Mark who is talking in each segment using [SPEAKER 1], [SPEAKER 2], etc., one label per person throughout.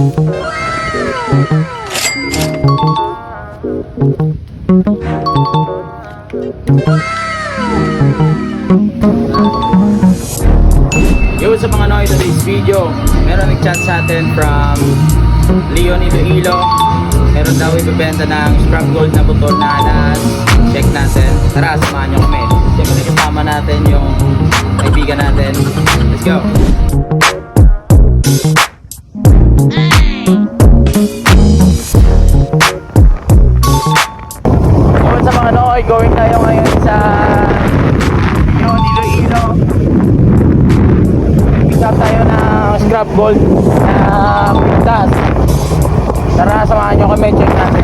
[SPEAKER 1] Yo, sa mga noy, today's video, meron nag-chat sa atin from Leon Iloilo. Meron daw ibibenta ng scrap gold na motor na alas. Check natin. Tara, samahan nyo kami. Siyempre kasama natin yung kaibigan natin. Let's go! Yo, sa mga noy, going tayo ngayon sa Leon Iloilo. Pick up tayo ng scrap gold na pintas. Tara, samahan nyo kami, check natin.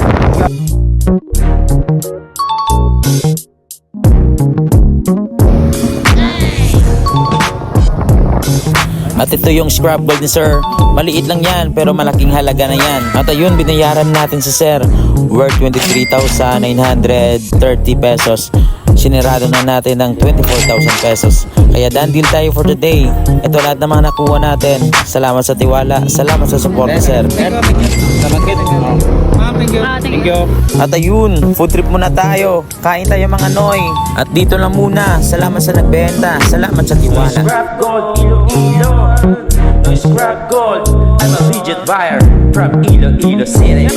[SPEAKER 2] At ito yung scrap gold ni sir. Maliit lang yan pero malaking halaga na yan. At ayun, binayaran natin si sir, worth 23,930 pesos. Sinirado na natin ng 24,000 pesos. Kaya done deal tayo for today. Ito lahat ng mga nakuha natin. Salamat sa tiwala. Salamat sa support ni sir.
[SPEAKER 1] Thank you.
[SPEAKER 2] At ayun, food trip muna tayo. Kain tayo mga noy. At dito lang muna. Salamat sa nagbenta. Salamat sa tiwala.
[SPEAKER 3] Scrap gold, Iloilo. No scrap gold. I'm a legit buyer from Iloilo City.